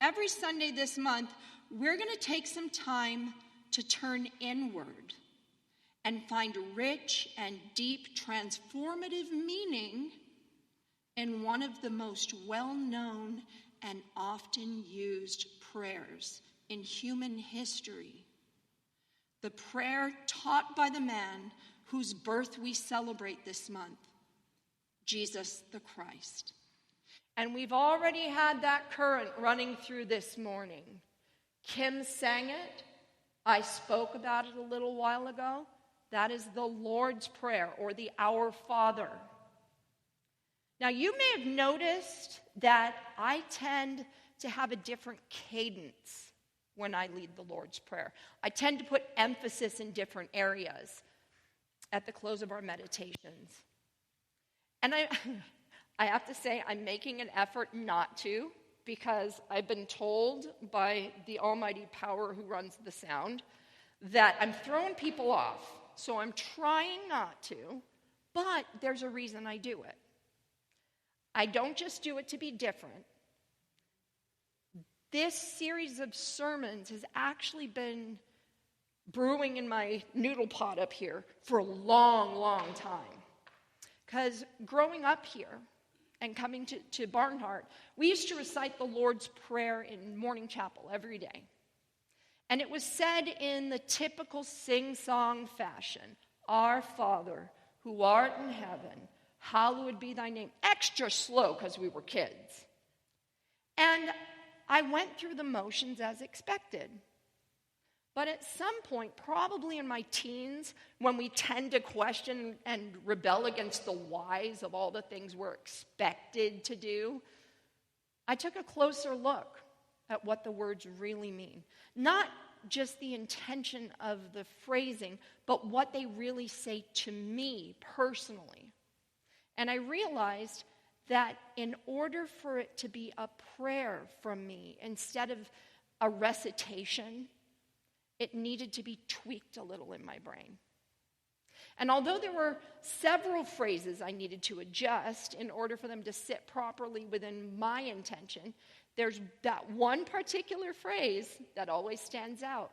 every Sunday this month, we're going to take some time to turn inward and find rich and deep transformative meaning in one of the most well-known and often used prayers in human history. The prayer taught by the man whose birth we celebrate this month, Jesus the Christ. And we've already had that current running through this morning. Kim sang it. I spoke about it a little while ago. That is the Lord's Prayer, or the Our Father. Now, you may have noticed that I tend to have a different cadence when I lead the Lord's Prayer. I tend to put emphasis in different areas at the close of our meditations. And I have to say, I'm making an effort not to, because I've been told by the almighty power who runs the sound that I'm throwing people off. So I'm trying not to, but there's a reason I do it. I don't just do it to be different. This series of sermons has actually been brewing in my noodle pot up here for a long, long time. Because growing up here and coming to Barnhart, we used to recite the Lord's Prayer in morning chapel every day. And it was said in the typical sing-song fashion, Our Father, who art in heaven, hallowed be thy name. Extra slow because we were kids. And I went through the motions as expected. But at some point, probably in my teens, when we tend to question and rebel against the whys of all the things we're expected to do, I took a closer look at what the words really mean. Not just the intention of the phrasing, but what they really say to me personally. And I realized that in order for it to be a prayer from me instead of a recitation, it needed to be tweaked a little in my brain. And although there were several phrases I needed to adjust in order for them to sit properly within my intention, there's that one particular phrase that always stands out.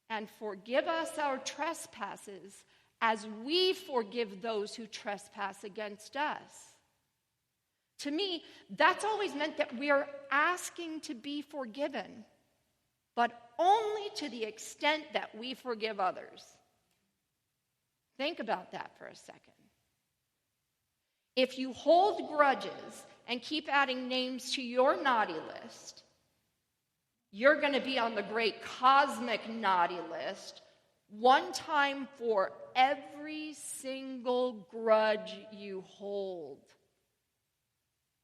And forgive us our trespasses as we forgive those who trespass against us. To me, that's always meant that we are asking to be forgiven, but only to the extent that we forgive others. Think about that for a second. If you hold grudges and keep adding names to your naughty list, you're going to be on the great cosmic naughty list one time for every single grudge you hold.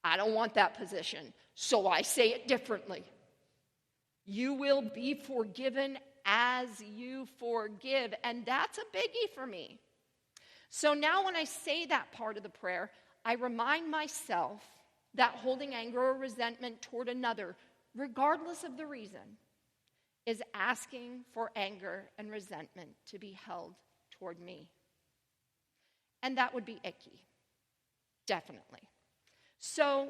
I don't want that position, so I say it differently. You will be forgiven as you forgive, and that's a biggie for me. So now when I say that part of the prayer, I remind myself that holding anger or resentment toward another, regardless of the reason, is asking for anger and resentment to be held toward me. And that would be icky, definitely. So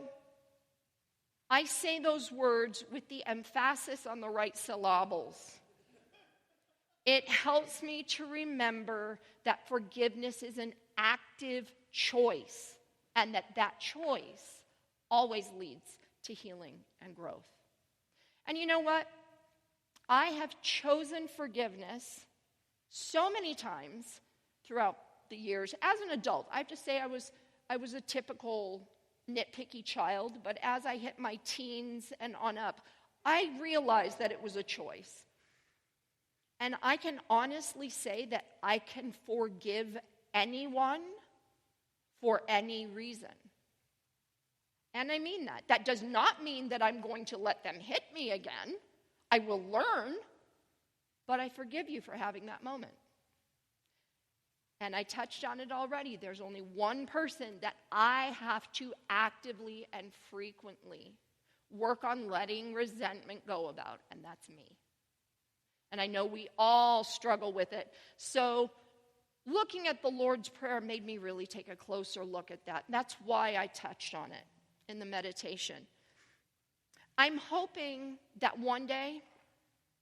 I say those words with the emphasis on the right syllables. It helps me to remember that forgiveness is an active choice, and that choice always leads to healing and growth. And you know what? I have chosen forgiveness so many times throughout the years. As an adult, I have to say I was a typical nitpicky child, but as I hit my teens and on up, I realized that it was a choice. And I can honestly say that I can forgive anyone for any reason. And I mean that. That does not mean that I'm going to let them hit me again. I will learn, but I forgive you for having that moment. And I touched on it already. There's only one person that I have to actively and frequently work on letting resentment go about, and that's me. And I know we all struggle with it. So looking at the Lord's Prayer made me really take a closer look at that. That's why I touched on it in the meditation. I'm hoping that one day,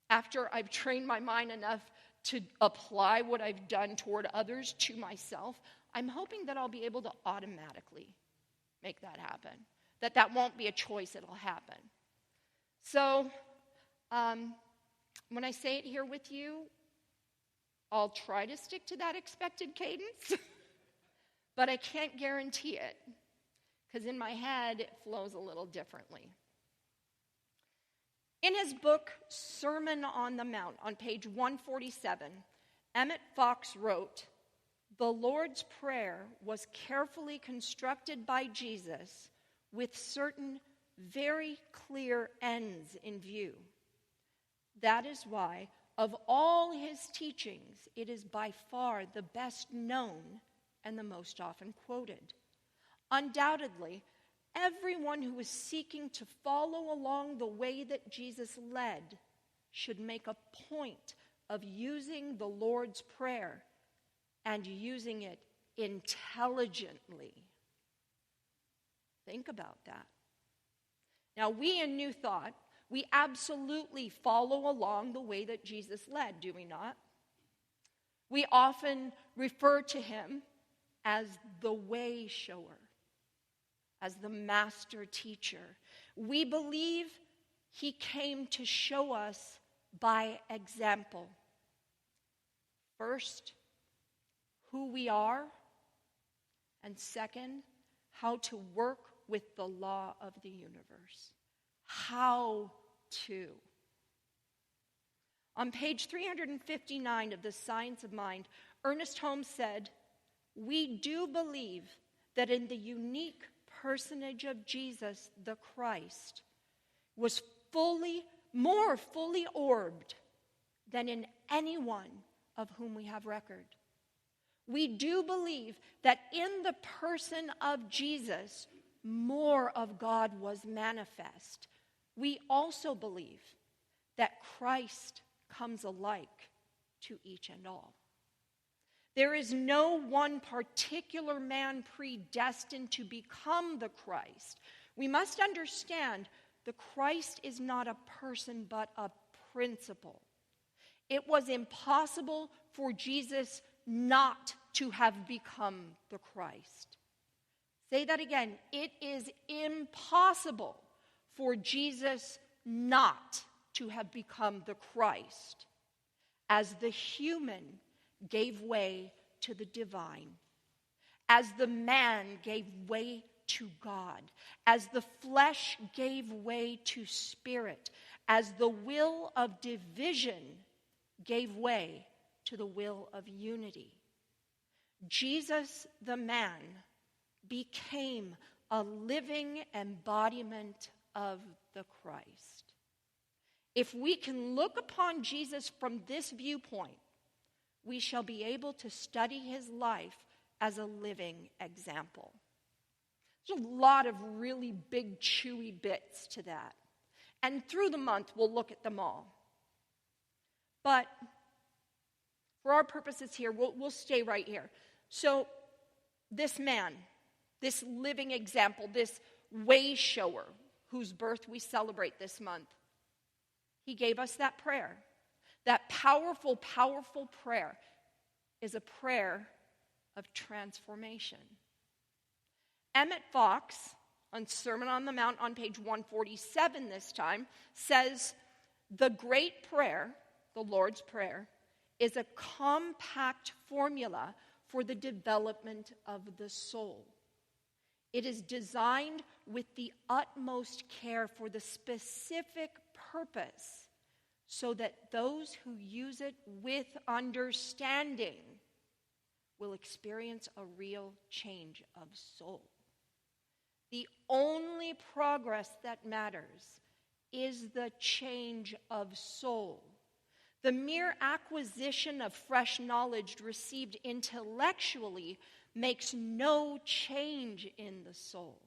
after I've trained my mind enough to apply what I've done toward others to myself, I'm hoping that I'll be able to automatically make that happen. That won't be a choice, it'll happen. So, when I say it here with you, I'll try to stick to that expected cadence, but I can't guarantee it, because in my head, it flows a little differently. In his book, Sermon on the Mount, on page 147, Emmett Fox wrote, "The Lord's Prayer was carefully constructed by Jesus with certain very clear ends in view. That is why, of all his teachings, it is by far the best known and the most often quoted. Undoubtedly, everyone who is seeking to follow along the way that Jesus led should make a point of using the Lord's Prayer and using it intelligently." Think about that. Now, we in New Thought, we absolutely follow along the way that Jesus led, do we not? We often refer to him as the way shower, as the master teacher. We believe he came to show us by example. First, who we are, and second, how to work with the law of the universe. How to. On page 359 of The Science of Mind, Ernest Holmes said, "We do believe that in the unique personage of Jesus, the Christ, was more fully orbed than in anyone of whom we have record. We do believe that in the person of Jesus, more of God was manifest. We also believe that Christ comes alike to each and all. There is no one particular man predestined to become the Christ. We must understand the Christ is not a person but a principle. It was impossible for Jesus not to have become the Christ." Say that again. It is impossible for Jesus not to have become the Christ, as the human gave way to the divine, as the man gave way to God, as the flesh gave way to spirit, as the will of division gave way to the will of unity. Jesus, the man, became a living embodiment of the Christ. If we can look upon Jesus from this viewpoint, we shall be able to study his life as a living example. There's a lot of really big, chewy bits to that. And through the month, we'll look at them all. But for our purposes here, we'll stay right here. So this man, this living example, this way shower, whose birth we celebrate this month, he gave us that prayer. That powerful, powerful prayer is a prayer of transformation. Emmett Fox, on Sermon on the Mount on page 147 this time, says, "The great prayer, the Lord's Prayer, is a compact formula for the development of the soul. It is designed with the utmost care for the specific purpose so that those who use it with understanding will experience a real change of soul. The only progress that matters is the change of soul. The mere acquisition of fresh knowledge received intellectually makes no change in the soul.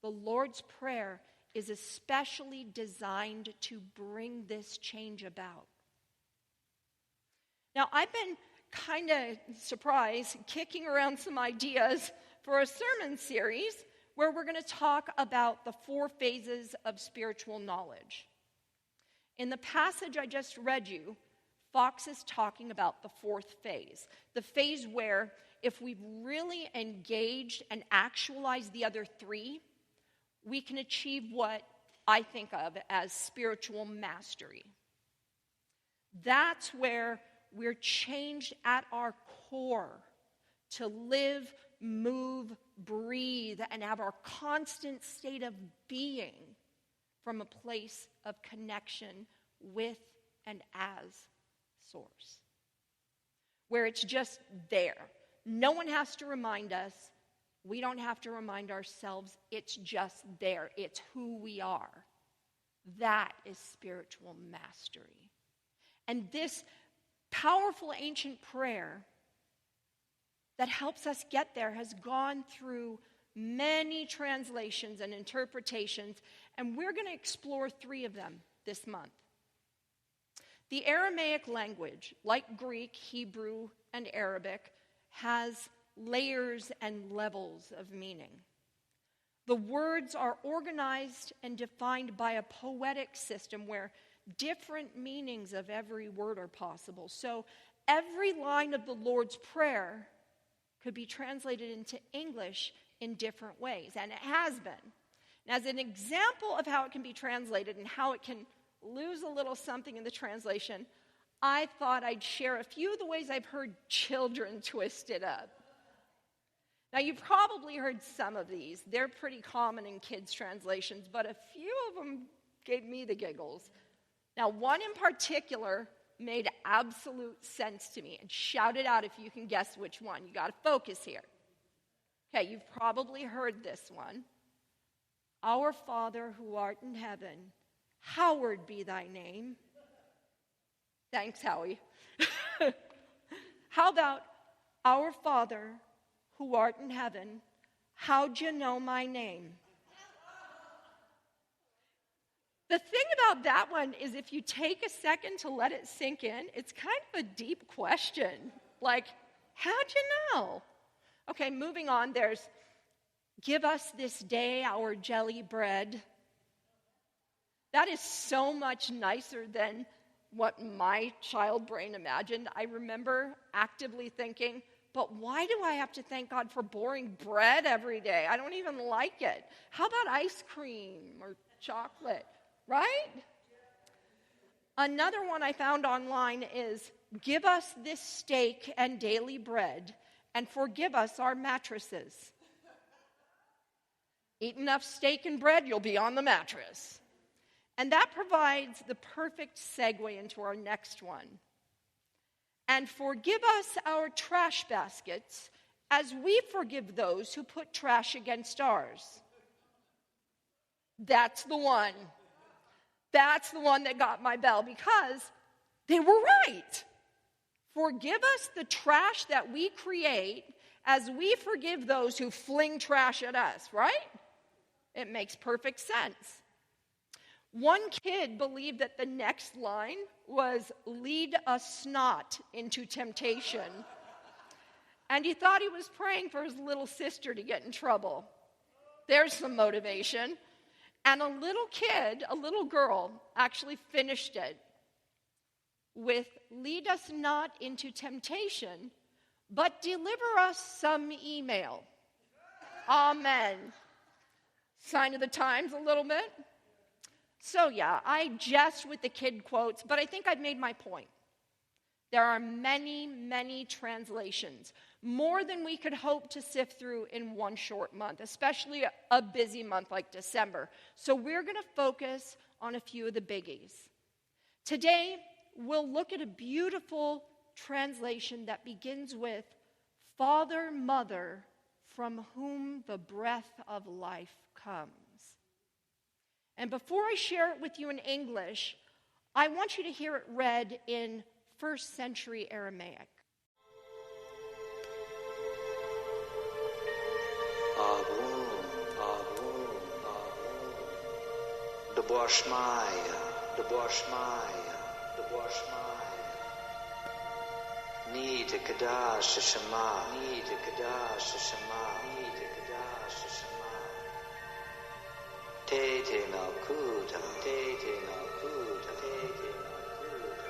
The Lord's Prayer is especially designed to bring this change about." Now, I've been kind of surprised, kicking around some ideas for a sermon series where we're going to talk about the 4 phases of spiritual knowledge. In the passage I just read you, Fox is talking about the 4th phase, the phase where if we've really engaged and actualized the other 3, we can achieve what I think of as spiritual mastery. That's where we're changed at our core to live, move, breathe, and have our constant state of being from a place of connection with and as Source. Where it's just there. No one has to remind us. We don't have to remind ourselves. It's just there. It's who we are. That is spiritual mastery. And this powerful ancient prayer that helps us get there has gone through many translations and interpretations, and we're going to explore 3 of them this month. The Aramaic language, like Greek, Hebrew, and Arabic, has layers and levels of meaning. The words are organized and defined by a poetic system where different meanings of every word are possible. So every line of the Lord's Prayer could be translated into English in different ways, and it has been. And as an example of how it can be translated and how it can lose a little something in the translation, I thought I'd share a few of the ways I've heard children twist it up. Now, you've probably heard some of these. They're pretty common in kids' translations, but a few of them gave me the giggles. Now, one in particular made absolute sense to me, and shout it out if you can guess which one. You got to focus here. Okay, you've probably heard this one. Our Father who art in heaven, hallowed be thy name. Thanks, Howie. How about, our Father who art in heaven, how'd you know my name? The thing about that one is if you take a second to let it sink in, it's kind of a deep question. Like, how'd you know? Okay, moving on, there's, give us this day our jelly bread. That is so much nicer than what my child brain imagined. I remember actively thinking, but why do I have to thank God for boring bread every day? I don't even like it. How about ice cream or chocolate, right? Another one I found online is, give us this steak and daily bread and forgive us our mattresses. Eat enough steak and bread, you'll be on the mattress. And that provides the perfect segue into our next one. And forgive us our trash baskets as we forgive those who put trash against ours. That's the one. That's the one that got my bell because they were right. Forgive us the trash that we create as we forgive those who fling trash at us, right? It makes perfect sense. One kid believed that the next line was, lead us not into temptation. And he thought he was praying for his little sister to get in trouble. There's some motivation. And a little kid, a little girl, actually finished it with, lead us not into temptation, but deliver us some email. Amen. Sign of the times a little bit. So yeah, I jest with the kid quotes, but I think I've made my point. There are many, many translations, more than we could hope to sift through in one short month, especially a busy month like December. So we're going to focus on a few of the biggies. Today, we'll look at a beautiful translation that begins with, Father, Mother, from whom the breath of life comes. And before I share it with you in English, I want you to hear it read in first century Aramaic. Ni te kadash shema, ni te kadash shema, ni te kadash shema. Te Nakuda, Te Nakuda, Te Nakuda.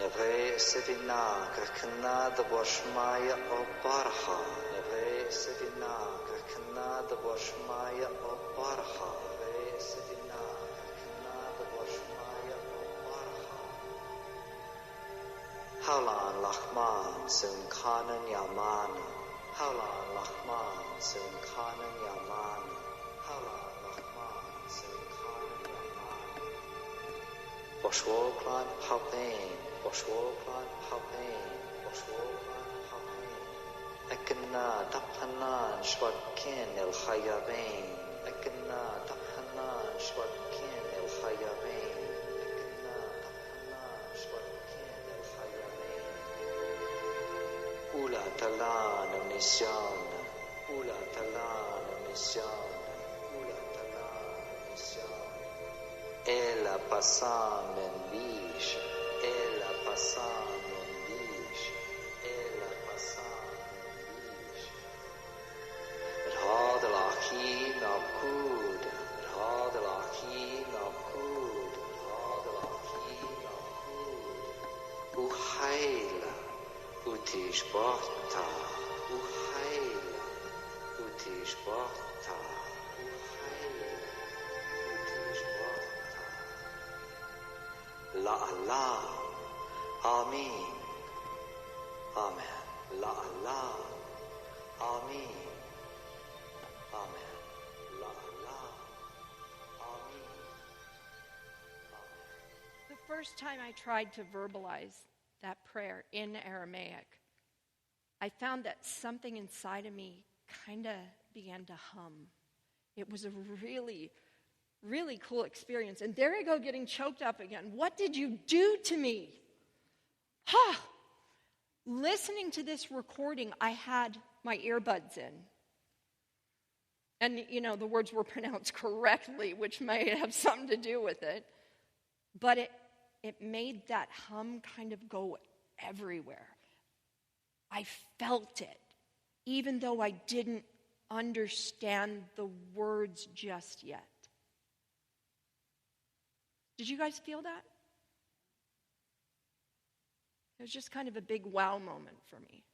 Neve Sevina, Kakana the Boshmaya o Barha. Neve Sevina, Kakana the Boshmaya o Barha. Neve Sevina, Kakana the Boshmaya o Barha. Howlan Lachman, Sun Kanan Yamana. Howlan Lachman, Sun Kanan Yamana. Howlan Lachman, Sun Kanan Yamana. Boshwoklan Hapain, Boshwoklan Hapain, Boshwoklan Hapain. Ekana Daphanan Shwakin El Hayabain. Ekana Daphanan Shwakin El Hayabain. Ekana Daphanan Shwakin El Hayabain. Ula Talan Omnisciana, Ula Talan Omnisciana, Ula Talan Omnisciana. Ella passam en lisha, ella passam en lisha, ella passam en lisha. Rad lachi na kuda, rad lachi na kuda, rad lachi na kuda. Uhaila, utishbata, uhaila, utishbata, uhaila, utishbata. La Allah, Amin, Amen. La Allah, Amin, Amen. La Allah, Amin, Amen. The first time I tried to verbalize that prayer in Aramaic, I found that something inside of me kind of began to hum. It was a really cool experience. And there I go getting choked up again. What did you do to me? Listening to this recording, I had my earbuds in. And, the words were pronounced correctly, which may have something to do with it. But it made that hum kind of go everywhere. I felt it, even though I didn't understand the words just yet. Did you guys feel that? It was just kind of a big wow moment for me.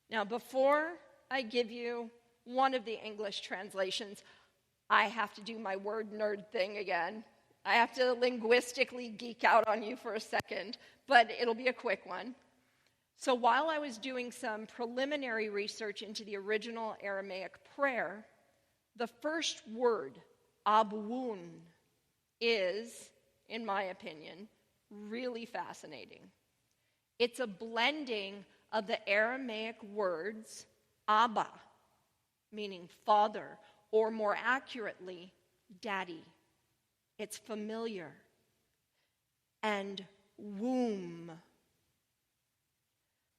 Now, before I give you one of the English translations, I have to do my word nerd thing again. I have to linguistically geek out on you for a second, but it'll be a quick one. So while I was doing some preliminary research into the original Aramaic prayer, the first word, abun, is, in my opinion, really fascinating. It's a blending of the Aramaic words Abba, meaning father, or more accurately, daddy. It's familiar. And womb.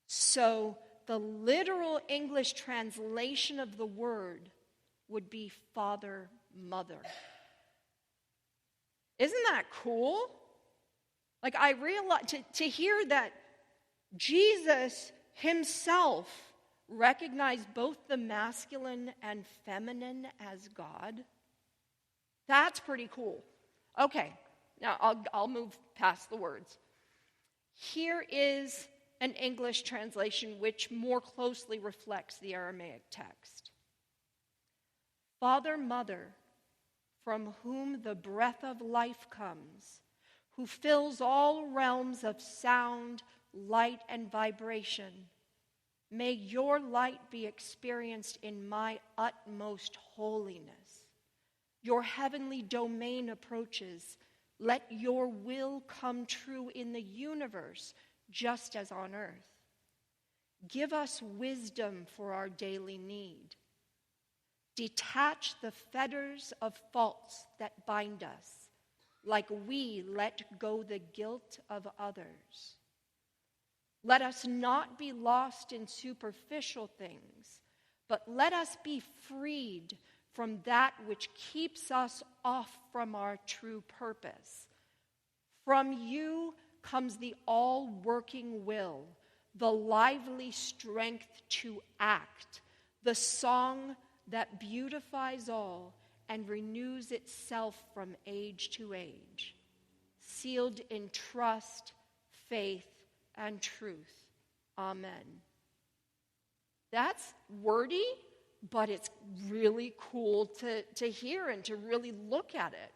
So the literal English translation of the word would be father, mother. Isn't that cool? Like, I realize to hear that Jesus himself recognized both the masculine and feminine as God. That's pretty cool. Okay, now I'll move past the words. Here is an English translation which more closely reflects the Aramaic text. Father, mother, from whom the breath of life comes, who fills all realms of sound, light, and vibration, may your light be experienced in my utmost holiness. Your heavenly domain approaches. Let your will come true in the universe, just as on earth. Give us wisdom for our daily need. Detach the fetters of faults that bind us, like we let go the guilt of others. Let us not be lost in superficial things, but let us be freed from that which keeps us off from our true purpose. From you comes the all-working will, the lively strength to act, the song that beautifies all and renews itself from age to age, sealed in trust, faith, and truth. Amen. That's wordy, but it's really cool to hear and to really look at it.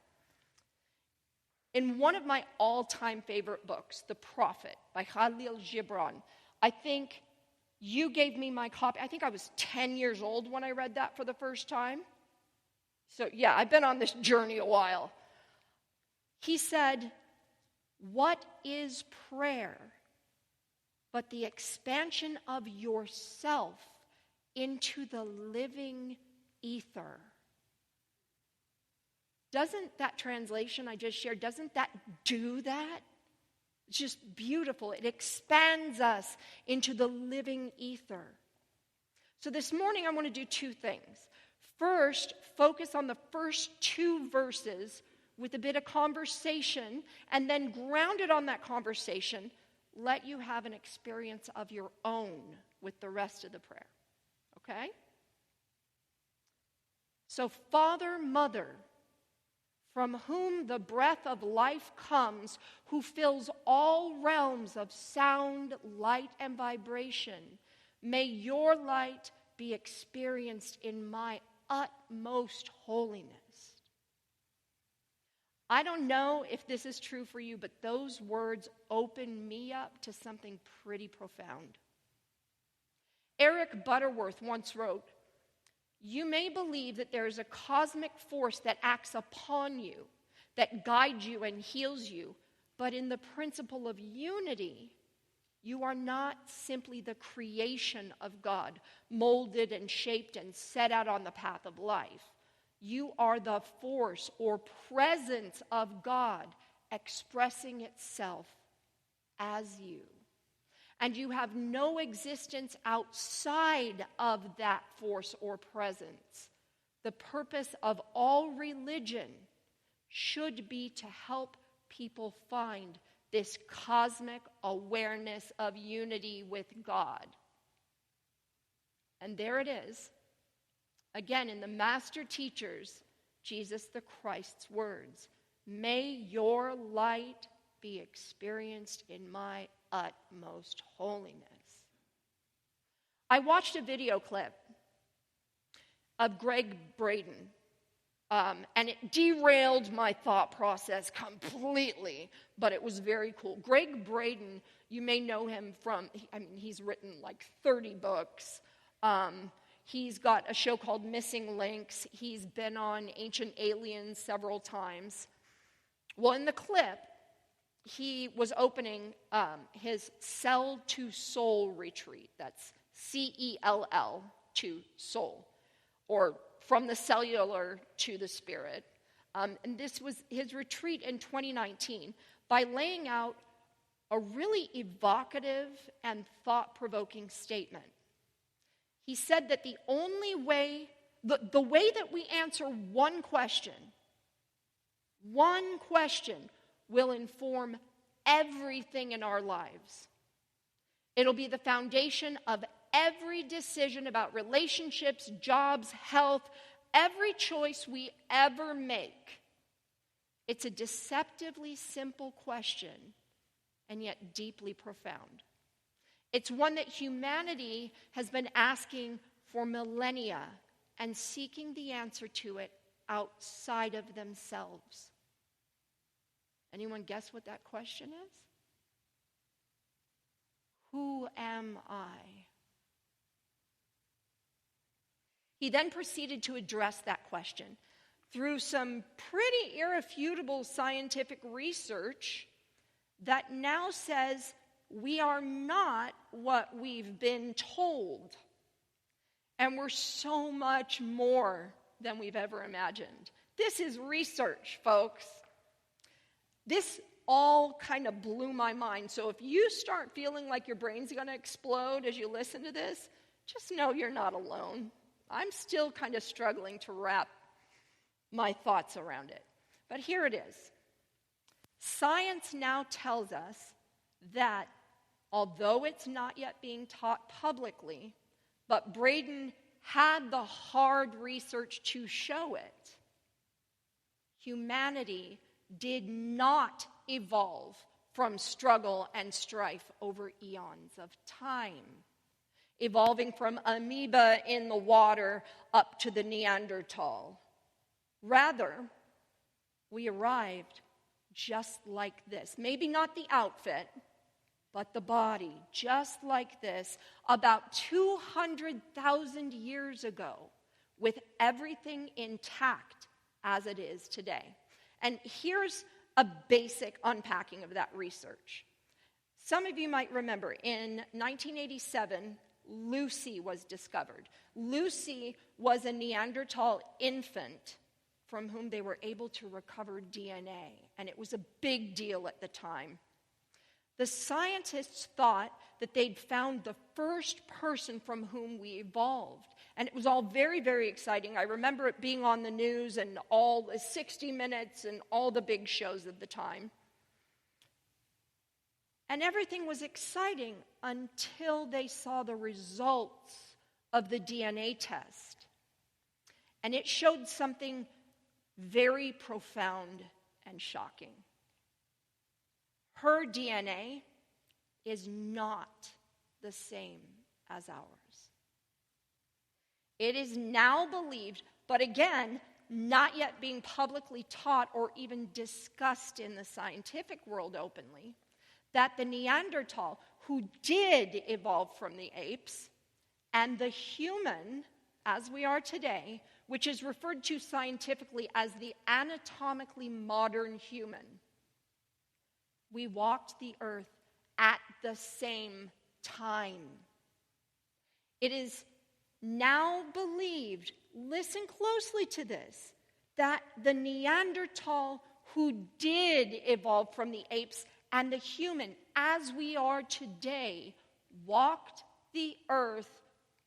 In one of my all-time favorite books, The Prophet by Khalil Gibran, I think you gave me my copy. I think I was 10 years old when I read that for the first time. So yeah, I've been on this journey a while. He said, "What is prayer but the expansion of yourself into the living ether?" Doesn't that translation I just shared, doesn't that do that? It's just beautiful. It expands us into the living ether. So this morning I want to do two things. First, focus on the first two verses with a bit of conversation, and then grounded on that conversation, let you have an experience of your own with the rest of the prayer. Okay? So, Father, Mother, from whom the breath of life comes, who fills all realms of sound, light, and vibration, may your light be experienced in my utmost holiness. I don't know if this is true for you, but those words open me up to something pretty profound. Eric Butterworth once wrote, "You may believe that there is a cosmic force that acts upon you, that guides you and heals you, but in the principle of unity, you are not simply the creation of God, molded and shaped and set out on the path of life. You are the force or presence of God expressing itself as you. And you have no existence outside of that force or presence. The purpose of all religion should be to help people find this cosmic awareness of unity with God." And there it is. Again, in the Master Teacher's, Jesus the Christ's words, "May your light be experienced in my utmost holiness." I watched a video clip of Greg Braden, and it derailed my thought process completely, but it was very cool. Greg Braden, you may know him from, he's written like 30 books. He's got a show called Missing Links. He's been on Ancient Aliens several times. Well, in the clip, he was opening his Cell to Soul retreat. That's CELL to soul, or from the cellular to the spirit. And this was his retreat in 2019 by laying out a really evocative and thought-provoking statement. He said that the only way, the way that we answer one question will inform everything in our lives. It'll be the foundation of every decision about relationships, jobs, health, every choice we ever make. It's a deceptively simple question, and yet deeply profound. It's one that humanity has been asking for millennia and seeking the answer to it outside of themselves. Anyone guess what that question is? Who am I? He then proceeded to address that question through some pretty irrefutable scientific research that now says we are not what we've been told. And we're so much more than we've ever imagined. This is research, folks. This all kind of blew my mind. So if you start feeling like your brain's going to explode as you listen to this, just know you're not alone. I'm still kind of struggling to wrap my thoughts around it. But here it is. Science now tells us that although it's not yet being taught publicly, but Braden had the hard research to show it, humanity did not evolve from struggle and strife over eons of time, evolving from amoeba in the water up to the Neanderthal. Rather, we arrived just like this. Maybe not the outfit, but the body, just like this, about 200,000 years ago, with everything intact as it is today. And here's a basic unpacking of that research. Some of you might remember in 1987, Lucy was discovered. Lucy was a Neanderthal infant from whom they were able to recover DNA, and it was a big deal at the time. The scientists thought that they'd found the first person from whom we evolved, and it was all very, very exciting. I remember it being on the news and all the 60 Minutes and all the big shows of the time. And everything was exciting until they saw the results of the DNA test. And it showed something very profound and shocking. Her DNA is not the same as ours. It is now believed, but again, not yet being publicly taught or even discussed in the scientific world openly, that the Neanderthal, who did evolve from the apes, and the human, as we are today, which is referred to scientifically as the anatomically modern human, we walked the earth at the same time. It is now believed, listen closely to this, that the Neanderthal who did evolve from the apes and the human, as we are today, walked the earth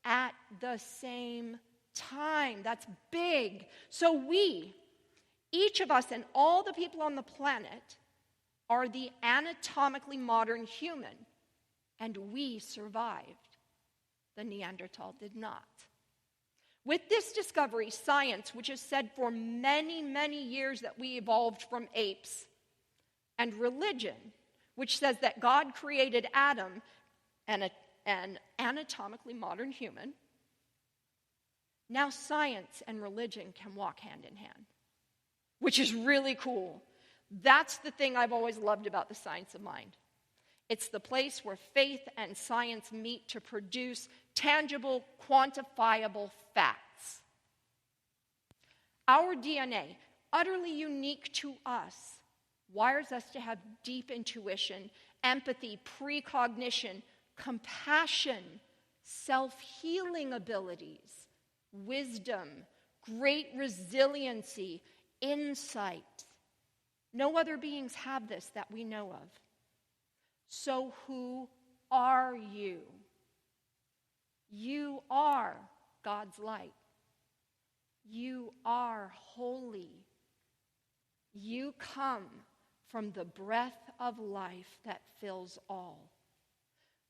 at the same time. That's big. So we, each of us and all the people on the planet, are the anatomically modern human, and we survived. The Neanderthal did not. With this discovery, science, which has said for many, many years that we evolved from apes, and religion, which says that God created Adam and an anatomically modern human, now science and religion can walk hand in hand, which is really cool. That's the thing I've always loved about the science of mind. It's the place where faith and science meet to produce tangible, quantifiable facts. Our DNA, utterly unique to us, wires us to have deep intuition, empathy, precognition, compassion, self-healing abilities, wisdom, great resiliency, insight. No other beings have this that we know of. So who are you? You are God's light. You are holy. You come from the breath of life that fills all.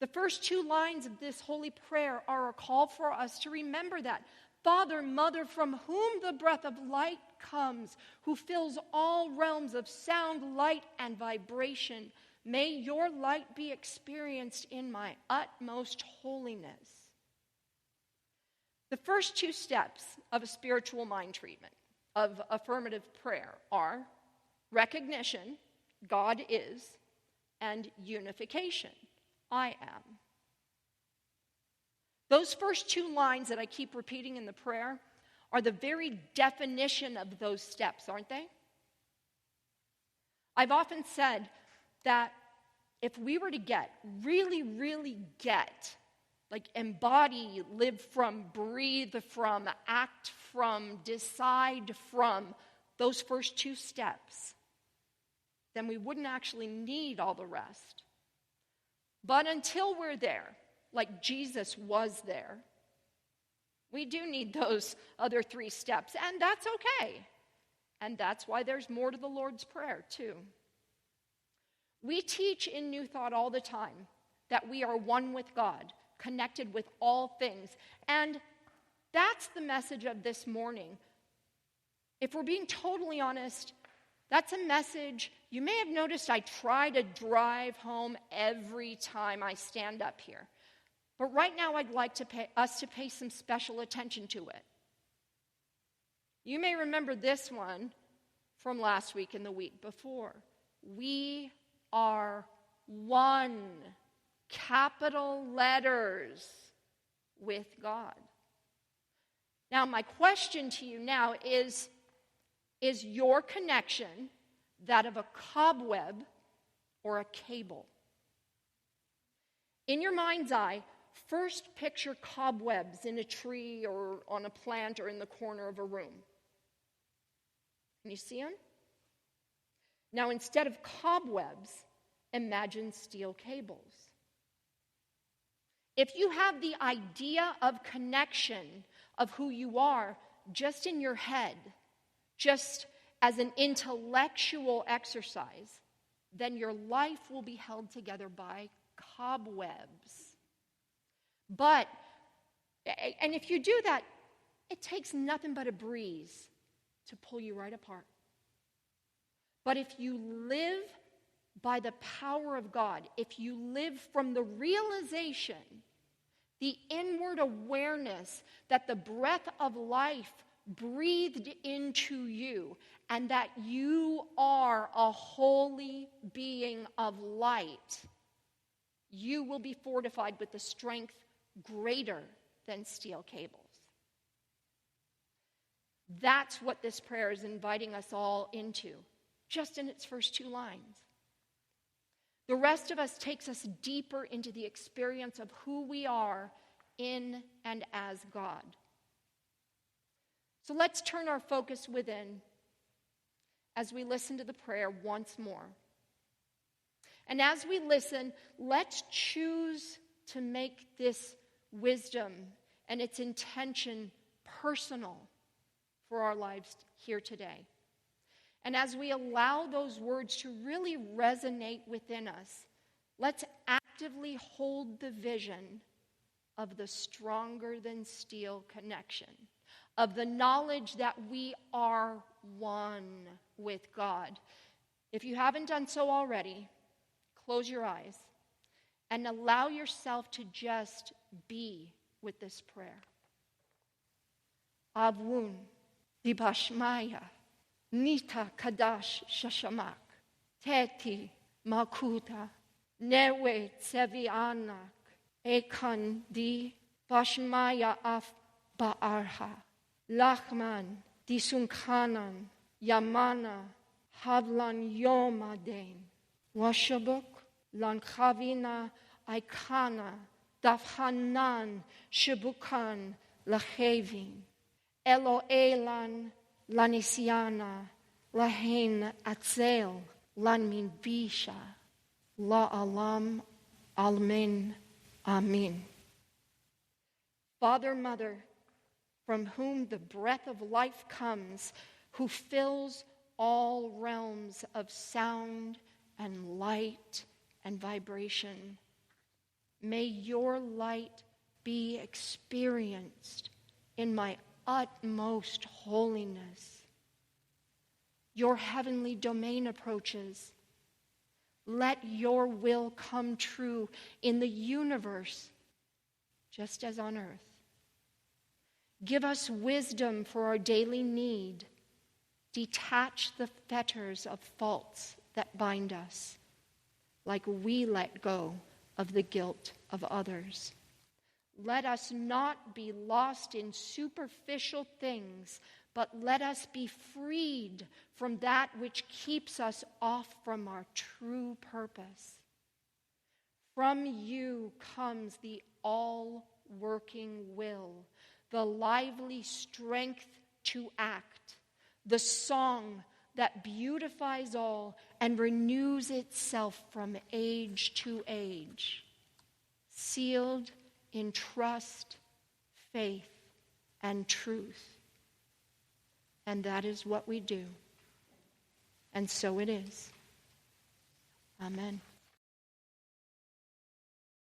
The first two lines of this holy prayer are a call for us to remember that. Father, Mother, from whom the breath of light comes, who fills all realms of sound, light, and vibration, may your light be experienced in my utmost holiness. The first two steps of a spiritual mind treatment, of affirmative prayer, are recognition, God is, and unification, I am. Those first two lines that I keep repeating in the prayer are the very definition of those steps, aren't they? I've often said that if we were to really get, like embody, live from, breathe from, act from, decide from those first two steps, then we wouldn't actually need all the rest. But until we're there, like Jesus was there, we do need those other three steps, and that's okay. And that's why there's more to the Lord's Prayer, too. We teach in New Thought all the time that we are one with God, connected with all things. And that's the message of this morning. If we're being totally honest, That's a message you may have noticed I try to drive home every time I stand up here. But right now I'd like us to pay some special attention to it. You may remember this one from last week and the week before. We are one, capital letters, with God. Now, my question to you now is your connection that of a cobweb or a cable? In your mind's eye, first picture cobwebs in a tree or on a plant or in the corner of a room. Can you see them? Now, instead of cobwebs, imagine steel cables. If you have the idea of connection of who you are just in your head, just as an intellectual exercise, then your life will be held together by cobwebs. And if you do that, it takes nothing but a breeze to pull you right apart. But if you live by the power of God, if you live from the realization, the inward awareness that the breath of life breathed into you and that you are a holy being of light, you will be fortified with the strength greater than steel cables. That's what this prayer is inviting us all into, just in its first two lines. The rest of us takes us deeper into the experience of who we are in and as God. So let's turn our focus within as we listen to the prayer once more. And as we listen, let's choose to make this wisdom and its intention personal for our lives here today. And as we allow those words to really resonate within us, let's actively hold the vision of the stronger than steel connection, of the knowledge that we are one with God. If you haven't done so already, close your eyes and allow yourself to just be with this prayer. Avun dibashmaya Nita Kadash Shashamak, Teti Makuta, Newe Tsevianak, Ekan Di, Bashmaya Af Ba'arha, Lachman, Disunkanan, Yamana, Havlan Yomaden, Washabuk, Lankhavina, Aikana, Dafhanan, Shibukan, Lachevin, Eloelan, Lanisiana, Lahain Atzel, Lanmin Bisha, La Alam, Almin, Amin. Father, Mother, from whom the breath of life comes, who fills all realms of sound and light and vibration, may your light be experienced in my utmost holiness. Your heavenly domain approaches. Let your will come true in the universe, just as on earth. Give us wisdom for our daily need. Detach the fetters of faults that bind us, like we let go of the guilt of others. Let us not be lost in superficial things, but let us be freed from that which keeps us off from our true purpose. From you comes the all-working will, the lively strength to act, the song that beautifies all and renews itself from age to age, sealed in trust, faith, and truth. And that is what we do. And so it is. Amen.